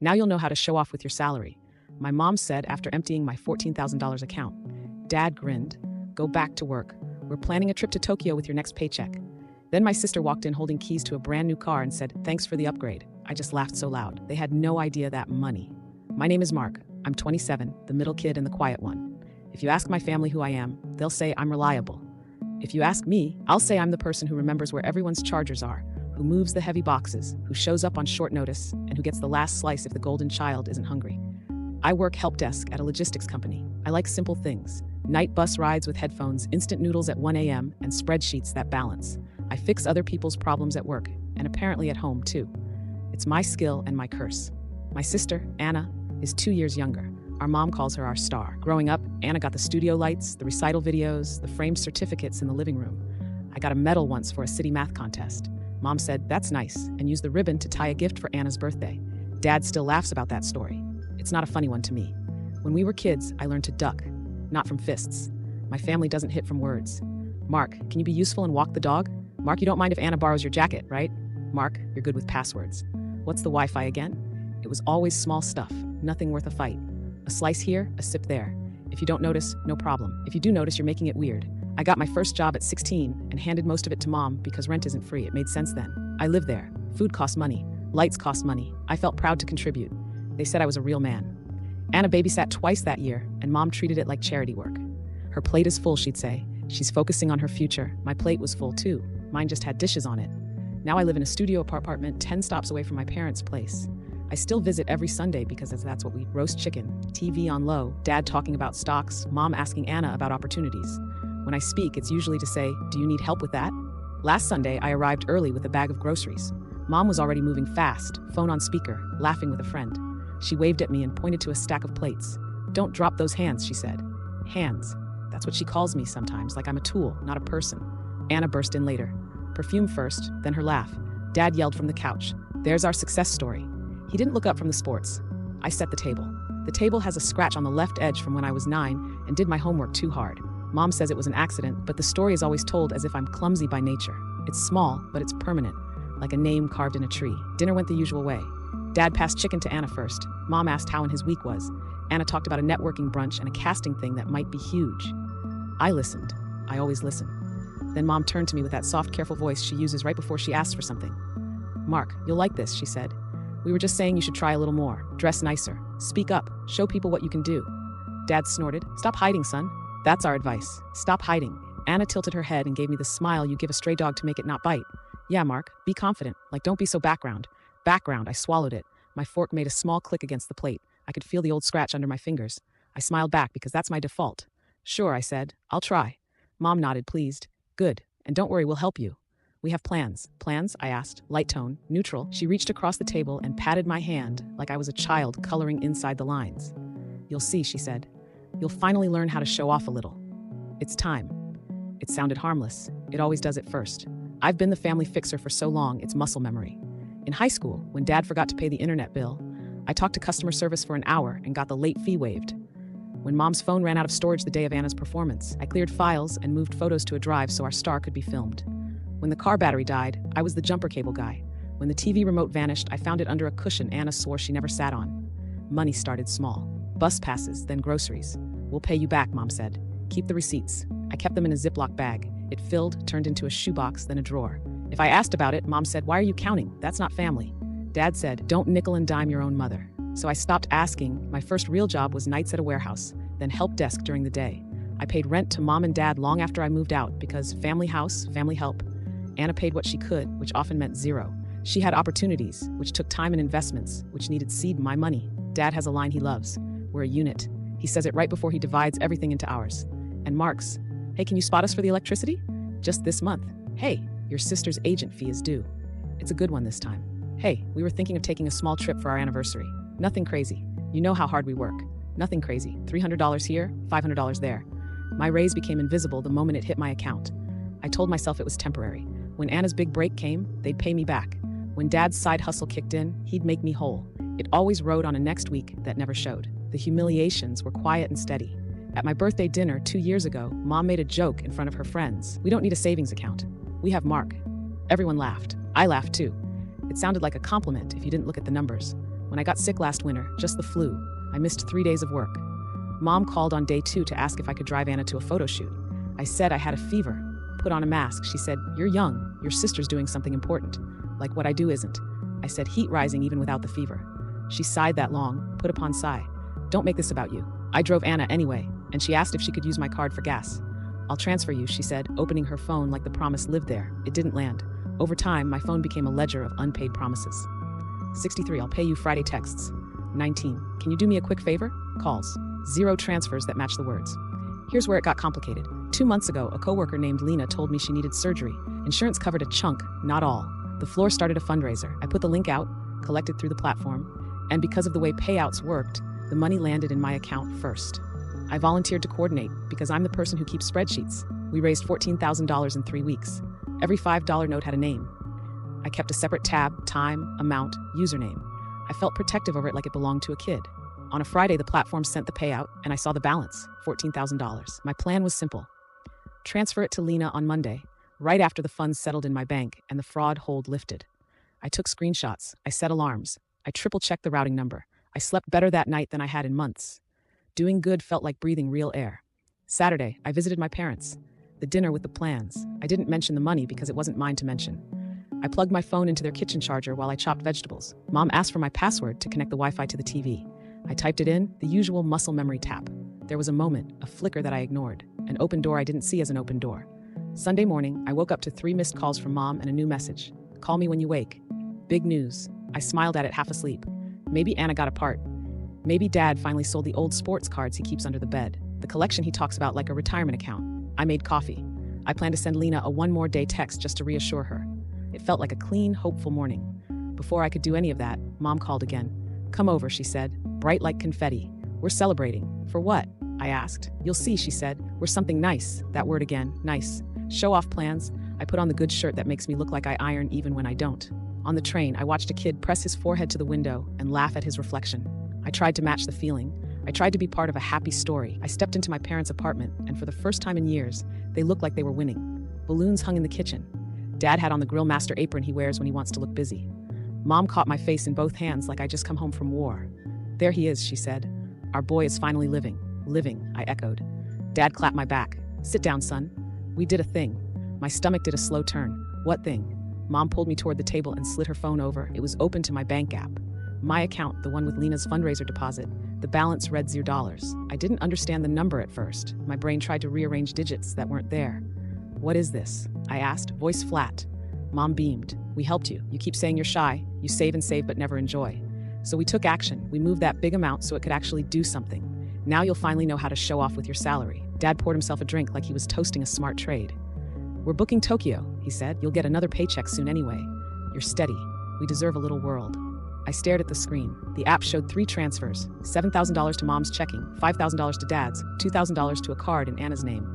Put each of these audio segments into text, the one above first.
Now you'll know how to show off with your salary, my mom said after emptying my $14,000 account. Dad grinned. Go back to work. We're planning a trip to Tokyo with your next paycheck. Then my sister walked in holding keys to a brand new car and said, thanks for the upgrade. I just laughed so loud. They had no idea that money. My name is Mark. I'm 27, the middle kid and the quiet one. If you ask my family who I am, they'll say I'm reliable. If you ask me, I'll say I'm the person who remembers where everyone's chargers are, who moves the heavy boxes, who shows up on short notice, and who gets the last slice if the golden child isn't hungry. I work help desk at a logistics company. I like simple things. Night bus rides with headphones, instant noodles at 1 a.m., and spreadsheets that balance. I fix other people's problems at work, and apparently at home, too. It's my skill and my curse. My sister, Anna, is 2 years younger. Our mom calls her our star. Growing up, Anna got the studio lights, the recital videos, the framed certificates in the living room. I got a medal once for a city math contest. Mom said, that's nice, and used the ribbon to tie a gift for Anna's birthday. Dad still laughs about that story. It's not a funny one to me. When we were kids, I learned to duck, not from fists. My family doesn't hit from words. Mark, can you be useful and walk the dog? Mark, you don't mind if Anna borrows your jacket, right? Mark, you're good with passwords. What's the Wi-Fi again? It was always small stuff, nothing worth a fight. A slice here, a sip there. If you don't notice, no problem. If you do notice, you're making it weird. I got my first job at 16 and handed most of it to Mom because rent isn't free. It made sense then. I live there. Food costs money. Lights cost money. I felt proud to contribute. They said I was a real man. Anna babysat twice that year, and Mom treated it like charity work. Her plate is full, she'd say. She's focusing on her future. My plate was full too. Mine just had dishes on it. Now I live in a studio apartment 10 stops away from my parents' place. I still visit every Sunday because that's what we roast chicken, TV on low, Dad talking about stocks, Mom asking Anna about opportunities. When I speak, it's usually to say, do you need help with that? Last Sunday, I arrived early with a bag of groceries. Mom was already moving fast, phone on speaker, laughing with a friend. She waved at me and pointed to a stack of plates. Don't drop those hands, she said. Hands. That's what she calls me sometimes, like I'm a tool, not a person. Anna burst in later. Perfume first, then her laugh. Dad yelled from the couch. There's our success story. He didn't look up from the sports. I set the table. The table has a scratch on the left edge from when I was 9 and did my homework too hard. Mom says it was an accident, but the story is always told as if I'm clumsy by nature. It's small, but it's permanent, like a name carved in a tree. Dinner went the usual way. Dad passed chicken to Anna first. Mom asked how his week was. Anna talked about a networking brunch and a casting thing that might be huge. I listened. I always listen. Then Mom turned to me with that soft, careful voice she uses right before she asks for something. Mark, you'll like this, she said. We were just saying you should try a little more. Dress nicer. Speak up. Show people what you can do. Dad snorted. Stop hiding, son. That's our advice. Stop hiding. Anna tilted her head and gave me the smile you give a stray dog to make it not bite. Yeah, Mark, be confident. Like, don't be so background. Background, I swallowed it. My fork made a small click against the plate. I could feel the old scratch under my fingers. I smiled back because that's my default. Sure, I said. I'll try. Mom nodded, pleased. Good. And don't worry, we'll help you. We have plans. Plans? I asked. Light tone. Neutral. She reached across the table and patted my hand like I was a child coloring inside the lines. You'll see, she said. You'll finally learn how to show off a little. It's time. It sounded harmless. It always does at first. I've been the family fixer for so long, it's muscle memory. In high school, when Dad forgot to pay the internet bill, I talked to customer service for an hour and got the late fee waived. When Mom's phone ran out of storage the day of Anna's performance, I cleared files and moved photos to a drive so our star could be filmed. When the car battery died, I was the jumper cable guy. When the TV remote vanished, I found it under a cushion Anna swore she never sat on. Money started small. Bus passes, then groceries. We'll pay you back, Mom said. Keep the receipts. I kept them in a Ziploc bag. It filled, turned into a shoebox, then a drawer. If I asked about it, Mom said, why are you counting? That's not family. Dad said, don't nickel and dime your own mother. So I stopped asking. My first real job was nights at a warehouse, then help desk during the day. I paid rent to Mom and Dad long after I moved out because family house, family help. Anna paid what she could, which often meant zero. She had opportunities, which took time and investments, which needed seed my money. Dad has a line he loves. We're a unit. He says it right before he divides everything into ours. And Mark's, hey, can you spot us for the electricity? Just this month. Hey, your sister's agent fee is due. It's a good one this time. Hey, we were thinking of taking a small trip for our anniversary. Nothing crazy. You know how hard we work. Nothing crazy. $300 here, $500 there. My raise became invisible the moment it hit my account. I told myself it was temporary. When Anna's big break came, they'd pay me back. When Dad's side hustle kicked in, he'd make me whole. It always rode on a next week that never showed. The humiliations were quiet and steady. At my birthday dinner 2 years ago, Mom made a joke in front of her friends. We don't need a savings account. We have Mark. Everyone laughed. I laughed too. It sounded like a compliment if you didn't look at the numbers. When I got sick last winter, just the flu, I missed 3 days of work. Mom called on day 2 to ask if I could drive Anna to a photo shoot. I said I had a fever. Put on a mask. She said, "You're young. Your sister's doing something important. Like what I do isn't." I said, "Heat rising even without the fever." She sighed that long, put upon sigh. "Don't make this about you. I drove Anna anyway, and she asked if she could use my card for gas." "I'll transfer you," she said, opening her phone like the promise lived there. It didn't land. Over time, my phone became a ledger of unpaid promises. 63, "I'll pay you Friday" texts. 19, "Can you do me a quick favor?" calls. 0 transfers that match the words. Here's where it got complicated. 2 months ago, a coworker named Lena told me she needed surgery. Insurance covered a chunk, not all. The floor started a fundraiser. I put the link out, collected through the platform, and because of the way payouts worked, the money landed in my account first. I volunteered to coordinate because I'm the person who keeps spreadsheets. We raised $14,000 in 3 weeks. Every $5 note had a name. I kept a separate tab, time, amount, username. I felt protective over it like it belonged to a kid. On a Friday, the platform sent the payout, and I saw the balance, $14,000. My plan was simple. Transfer it to Lena on Monday, right after the funds settled in my bank and the fraud hold lifted. I took screenshots. I set alarms. I triple-checked the routing number. I slept better that night than I had in months. Doing good felt like breathing real air. Saturday, I visited my parents. The dinner with the plans. I didn't mention the money because it wasn't mine to mention. I plugged my phone into their kitchen charger while I chopped vegetables. Mom asked for my password to connect the Wi-Fi to the TV. I typed it in, the usual muscle memory tap. There was a moment, a flicker that I ignored. An open door I didn't see as an open door. Sunday morning, I woke up to 3 missed calls from Mom and a new message. "Call me when you wake." Big news. I smiled at it half asleep. Maybe Anna got a part. Maybe Dad finally sold the old sports cards he keeps under the bed. The collection he talks about like a retirement account. I made coffee. I planned to send Lena a 1 more day text just to reassure her. It felt like a clean, hopeful morning. Before I could do any of that, Mom called again. "Come over," she said, bright like confetti. "We're celebrating." "For what?" I asked. "You'll see," she said. "We're something nice." That word again, nice. Show-off plans. I put on the good shirt that makes me look like I iron even when I don't. On the train, I watched a kid press his forehead to the window and laugh at his reflection. I tried to match the feeling. I tried to be part of a happy story. I stepped into my parents' apartment, and for the first time in years, they looked like they were winning. Balloons hung in the kitchen. Dad had on the grill master apron he wears when he wants to look busy. Mom caught my face in both hands like I'd just come home from war. "There he is," she said. "Our boy is finally living." "Living," I echoed. Dad clapped my back. "Sit down, son." We did a thing. My stomach did a slow turn. "What thing?" Mom pulled me toward the table and slid her phone over. It was open to my bank app. My account, the one with Lena's fundraiser deposit. The balance read $0. I didn't understand the number at first. My brain tried to rearrange digits that weren't there. "What is this?" I asked, voice flat. Mom beamed. "We helped you. You keep saying you're shy. You save and save but never enjoy. So we took action. We moved that big amount so it could actually do something. Now you'll finally know how to show off with your salary." Dad poured himself a drink like he was toasting a smart trade. "We're booking Tokyo," he said. "You'll get another paycheck soon anyway. You're steady. We deserve a little world." I stared at the screen. The app showed 3 transfers, $7,000 to Mom's checking, $5,000 to Dad's, $2,000 to a card in Anna's name.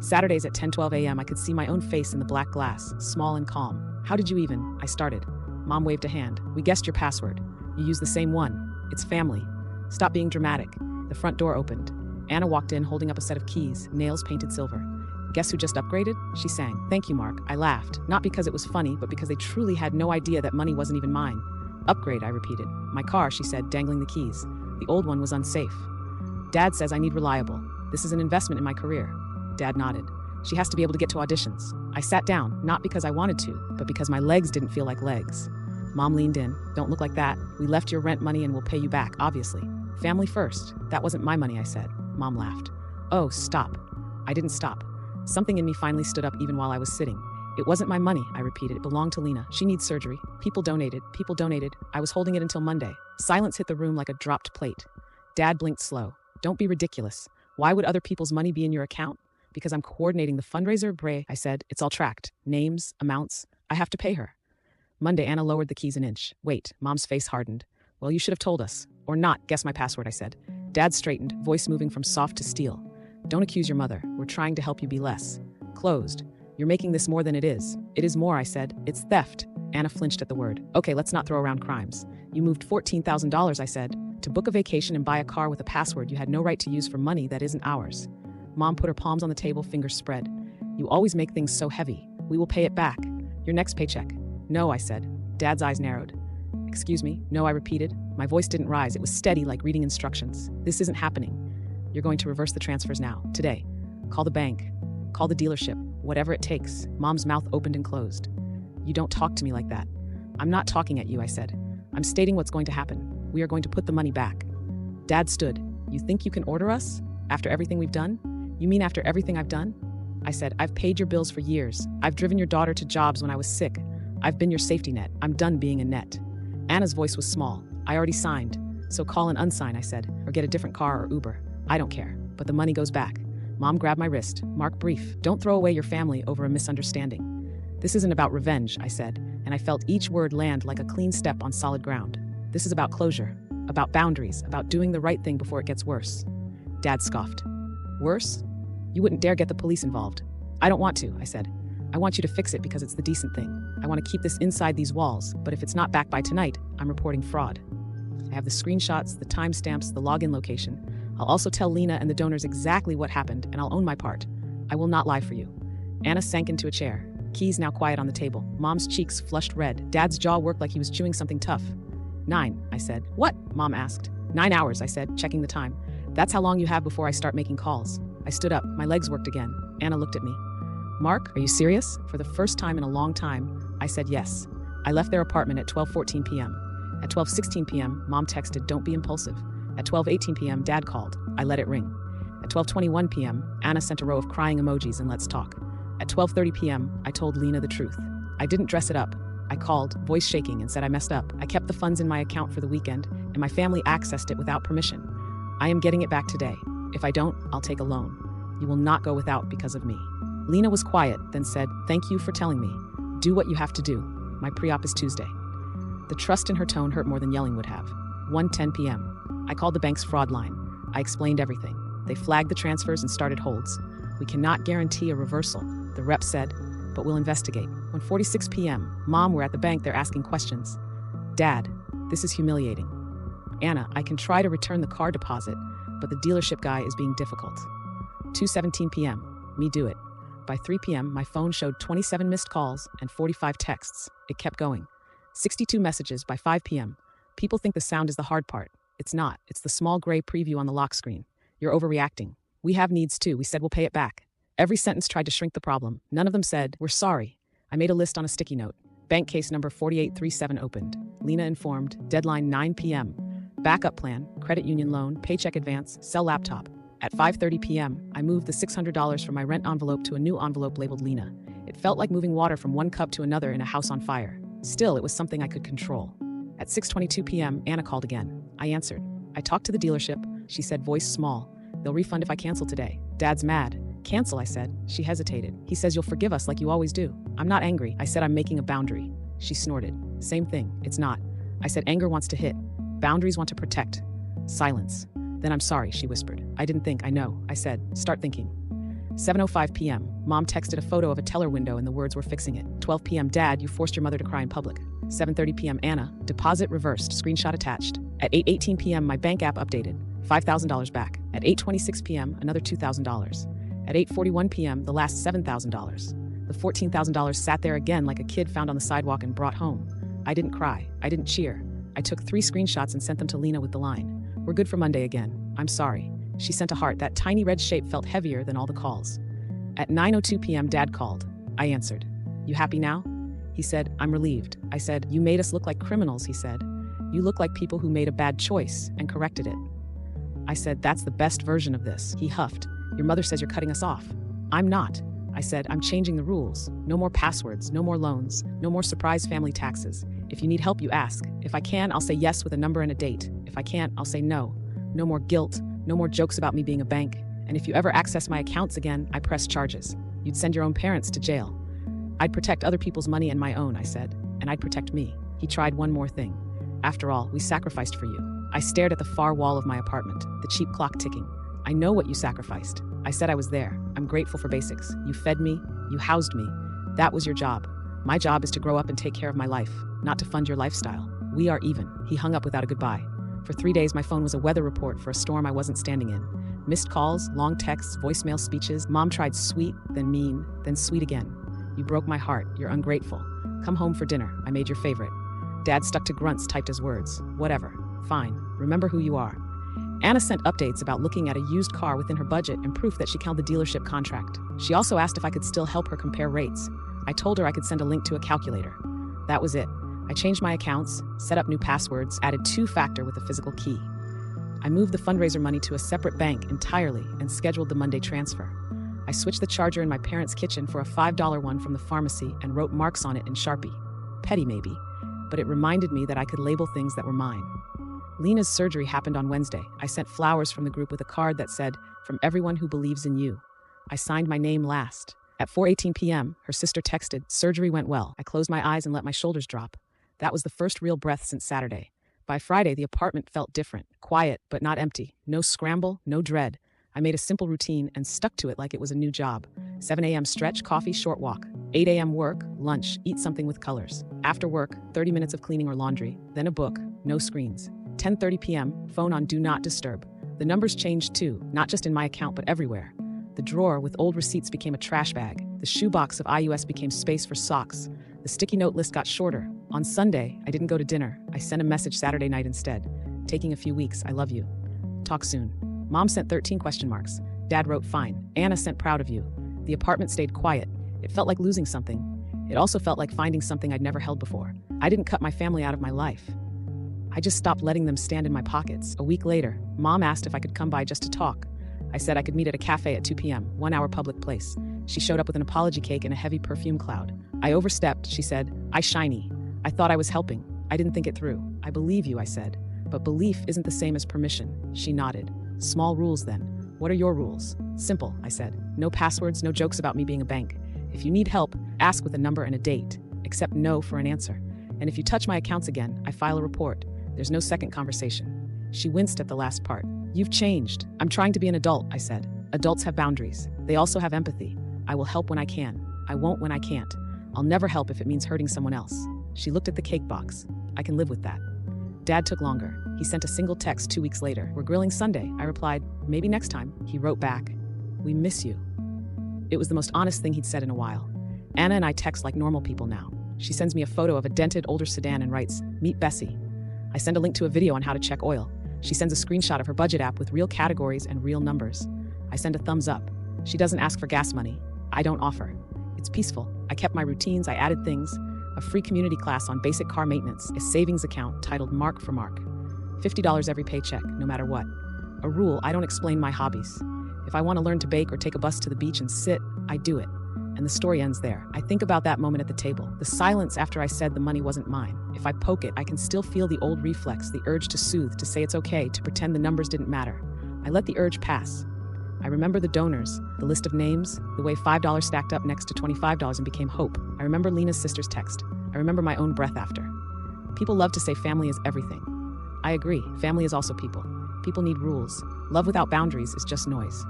Saturdays at 10:12 a.m. I could see my own face in the black glass, small and calm. "How did you even?" I started. Mom waved a hand. "We guessed your password. You use the same one. It's family. Stop being dramatic." The front door opened. Anna walked in holding up a set of keys, nails painted silver. "Guess who just upgraded?" she sang. "Thank you, Mark." I laughed, not because it was funny, but because they truly had no idea that money wasn't even mine. "Upgrade," I repeated. "My car," she said, dangling the keys. "The old one was unsafe." "Dad says I need reliable. This is an investment in my career." Dad nodded. "She has to be able to get to auditions." I sat down, not because I wanted to, but because my legs didn't feel like legs. Mom leaned in. "Don't look like that. We left your rent money and we'll pay you back, obviously. Family first." "That wasn't my money," I said. Mom laughed. "Oh, stop." I didn't stop. Something in me finally stood up even while I was sitting. "It wasn't my money," I repeated. "It belonged to Lena. She needs surgery. People donated. People donated. I was holding it until Monday." Silence hit the room like a dropped plate. Dad blinked slow. "Don't be ridiculous. Why would other people's money be in your account?" "Because I'm coordinating the fundraiser, Bray," I said. "It's all tracked. Names, amounts. I have to pay her." Monday, Anna lowered the keys an inch. "Wait." Mom's face hardened. "Well, you should have told us. Or not. Guess my password," I said. Dad straightened, voice moving from soft to steel. "Don't accuse your mother. We're trying to help you be less." "Closed. You're making this more than it is." "It is more," I said. "It's theft." Anna flinched at the word. "Okay, let's not throw around crimes. You moved $14,000, I said, to book a vacation and buy a car with a password you had no right to use for money that isn't ours." Mom put her palms on the table, fingers spread. "You always make things so heavy. We will pay it back. Your next paycheck." "No," I said. Dad's eyes narrowed. "Excuse me?" "No," I repeated. My voice didn't rise. It was steady, like reading instructions. This isn't happening. You're going to reverse the transfers now, today. Call the bank. Call the dealership. Whatever it takes. Mom's mouth opened and closed. You don't talk to me like that. I'm not talking at you, I said. I'm stating what's going to happen. We are going to put the money back. Dad stood. You think you can order us? After everything we've done? You mean after everything I've done? I said, I've paid your bills for years. I've driven your daughter to jobs when I was sick. I've been your safety net. I'm done being a net. Anna's voice was small. I already signed. So call and unsign, I said, or get a different car or Uber. I don't care, but the money goes back. Mom grabbed my wrist. Mark, brief. Don't throw away your family over a misunderstanding. This isn't about revenge, I said, and I felt each word land like a clean step on solid ground. This is about closure, about boundaries, about doing the right thing before it gets worse. Dad scoffed. Worse? You wouldn't dare get the police involved. I don't want to, I said. I want you to fix it because it's the decent thing. I want to keep this inside these walls, but if it's not back by tonight, I'm reporting fraud. I have the screenshots, the timestamps, the login location. I'll also tell Lena and the donors exactly what happened, and I'll own my part. I will not lie for you. Anna sank into a chair. Keys now quiet on the table. Mom's cheeks flushed red. Dad's jaw worked like he was chewing something tough. 9, I said. What? Mom asked. 9 hours, I said, checking the time. That's how long you have before I start making calls. I stood up. My legs worked again. Anna looked at me. Mark, are you serious? For the first time in a long time, I said yes. I left their apartment at 12:14 p.m. At 12:16 p.m., Mom texted, don't be impulsive. At 12:18 p.m., Dad called. I let it ring. At 12:21 p.m., Anna sent a row of crying emojis and let's talk. At 12:30 p.m., I told Lena the truth. I didn't dress it up. I called, voice shaking, and said I messed up. I kept the funds in my account for the weekend, and my family accessed it without permission. I am getting it back today. If I don't, I'll take a loan. You will not go without because of me. Lena was quiet, then said, thank you for telling me. Do what you have to do. My pre-op is Tuesday. The trust in her tone hurt more than yelling would have. 1:10 p.m. I called the bank's fraud line. I explained everything. They flagged the transfers and started holds. We cannot guarantee a reversal, the rep said, but we'll investigate. 1:46 p.m., Mom, we're at the bank, they're asking questions. Dad, this is humiliating. Anna, I can try to return the car deposit, but the dealership guy is being difficult. 2:17 p.m., me do it. By 3 p.m., my phone showed 27 missed calls and 45 texts. It kept going. 62 messages by 5 p.m. People think the sound is the hard part. It's not. It's the small gray preview on the lock screen. You're overreacting. We have needs too. We said we'll pay it back. Every sentence tried to shrink the problem. None of them said, we're sorry. I made a list on a sticky note. Bank case number 4837 opened. Lena informed. Deadline 9 p.m. Backup plan, credit union loan, paycheck advance, sell laptop. At 5:30 p.m., I moved the $600 from my rent envelope to a new envelope labeled Lena. It felt like moving water from one cup to another in a house on fire. Still, it was something I could control. At 6:22 p.m., Anna called again. I answered. I talked to the dealership. She said, voice small. They'll refund if I cancel today. Dad's mad. Cancel, I said. She hesitated. He says you'll forgive us like you always do. I'm not angry. I said I'm making a boundary. She snorted. Same thing. It's not. I said anger wants to hit. Boundaries want to protect. Silence. Then I'm sorry, she whispered. I didn't think, I know. I said, start thinking. 7:05 p.m. Mom texted a photo of a teller window and the words were fixing it. 12 p.m. Dad, you forced your mother to cry in public. 7:30 p.m. Anna, deposit reversed, screenshot attached. At 8:18 p.m. my bank app updated. $5,000 back. At 8:26 p.m. another $2,000. At 8:41 p.m. the last $7,000. The $14,000 sat there again like a kid found on the sidewalk and brought home. I didn't cry. I didn't cheer. I took 3 screenshots and sent them to Lena with the line. We're good for Monday again. I'm sorry. She sent a heart. That tiny red shape felt heavier than all the calls. At 9:02 p.m. Dad called. I answered. You happy now? He said, I'm relieved. I said, you made us look like criminals, he said. You look like people who made a bad choice and corrected it. I said, that's the best version of this. He huffed. Your mother says you're cutting us off. I'm not. I said, I'm changing the rules. No more passwords, no more loans, no more surprise family taxes. If you need help, you ask. If I can, I'll say yes with a number and a date. If I can't, I'll say no. No more guilt, no more jokes about me being a bank. And if you ever access my accounts again, I press charges. You'd send your own parents to jail. I'd protect other people's money and my own, I said. And I'd protect me. He tried one more thing. After all, we sacrificed for you. I stared at the far wall of my apartment, the cheap clock ticking. I know what you sacrificed. I said I was there. I'm grateful for basics. You fed me. You housed me. That was your job. My job is to grow up and take care of my life, not to fund your lifestyle. We are even. He hung up without a goodbye. For 3 days, my phone was a weather report for a storm I wasn't standing in. Missed calls, long texts, voicemail speeches. Mom tried sweet, then mean, then sweet again. You broke my heart. You're ungrateful. Come home for dinner. I made your favorite. Dad stuck to grunts typed as words. Whatever. Fine. Remember who you are. Anna sent updates about looking at a used car within her budget and proof that she held the dealership contract. She also asked if I could still help her compare rates. I told her I could send a link to a calculator. That was it. I changed my accounts, set up new passwords, added two-factor with a physical key. I moved the fundraiser money to a separate bank entirely and scheduled the Monday transfer. I switched the charger in my parents' kitchen for a $5 one from the pharmacy and wrote marks on it in Sharpie. Petty maybe, but it reminded me that I could label things that were mine. Lena's surgery happened on Wednesday. I sent flowers from the group with a card that said, "From everyone who believes in you." I signed my name last. At 4:18 p.m., her sister texted, "Surgery went well." I closed my eyes and let my shoulders drop. That was the first real breath since Saturday. By Friday, the apartment felt different, quiet, but not empty. No scramble, no dread. I made a simple routine and stuck to it like it was a new job. 7 a.m. stretch, coffee, short walk. 8 a.m. work, lunch, eat something with colors. After work, 30 minutes of cleaning or laundry, then a book, no screens. 10:30 p.m., phone on Do Not Disturb. The numbers changed too, not just in my account but everywhere. The drawer with old receipts became a trash bag. The shoebox of IUS became space for socks. The sticky note list got shorter. On Sunday, I didn't go to dinner. I sent a message Saturday night instead. Taking a few weeks, I love you. Talk soon. Mom sent 13 question marks. Dad wrote fine. Anna sent proud of you. The apartment stayed quiet. It felt like losing something. It also felt like finding something I'd never held before. I didn't cut my family out of my life. I just stopped letting them stand in my pockets. A week later, Mom asked if I could come by just to talk. I said I could meet at a cafe at 2 p.m., 1 hour public place. She showed up with an apology cake and a heavy perfume cloud. I overstepped, she said. I shiny. I thought I was helping. I didn't think it through. I believe you, I said. But belief isn't the same as permission. She nodded. Small rules then. What are your rules? Simple, I said. No passwords, no jokes about me being a bank. If you need help, ask with a number and a date. Accept no for an answer. And if you touch my accounts again, I file a report. There's no second conversation. She winced at the last part. You've changed. I'm trying to be an adult, I said. Adults have boundaries. They also have empathy. I will help when I can. I won't when I can't. I'll never help if it means hurting someone else. She looked at the cake box. I can live with that. Dad took longer. He sent a single text 2 weeks later. We're grilling Sunday. I replied, maybe next time. He wrote back, we miss you. It was the most honest thing he'd said in a while. Anna and I text like normal people now. She sends me a photo of a dented older sedan and writes, meet Bessie. I send a link to a video on how to check oil. She sends a screenshot of her budget app with real categories and real numbers. I send a thumbs up. She doesn't ask for gas money. I don't offer. It's peaceful. I kept my routines. I added things. A free community class on basic car maintenance, a savings account titled Mark for Mark. $50 every paycheck, no matter what. A rule, I don't explain my hobbies. If I want to learn to bake or take a bus to the beach and sit, I do it. And the story ends there. I think about that moment at the table, the silence after I said the money wasn't mine. If I poke it, I can still feel the old reflex, the urge to soothe, to say it's okay, to pretend the numbers didn't matter. I let the urge pass. I remember the donors, the list of names, the way $5 stacked up next to $25 and became hope. I remember Lena's sister's text. I remember my own breath after. People love to say family is everything. I agree, family is also people. People need rules. Love without boundaries is just noise.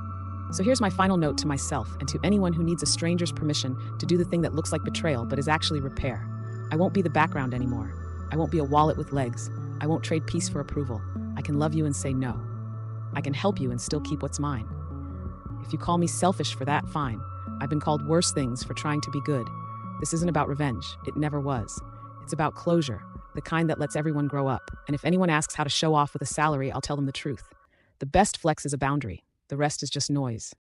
So here's my final note to myself and to anyone who needs a stranger's permission to do the thing that looks like betrayal but is actually repair. I won't be the background anymore. I won't be a wallet with legs. I won't trade peace for approval. I can love you and say no. I can help you and still keep what's mine. If you call me selfish for that, fine. I've been called worse things for trying to be good. This isn't about revenge. It never was. It's about closure, the kind that lets everyone grow up. And if anyone asks how to show off with a salary, I'll tell them the truth. The best flex is a boundary. The rest is just noise.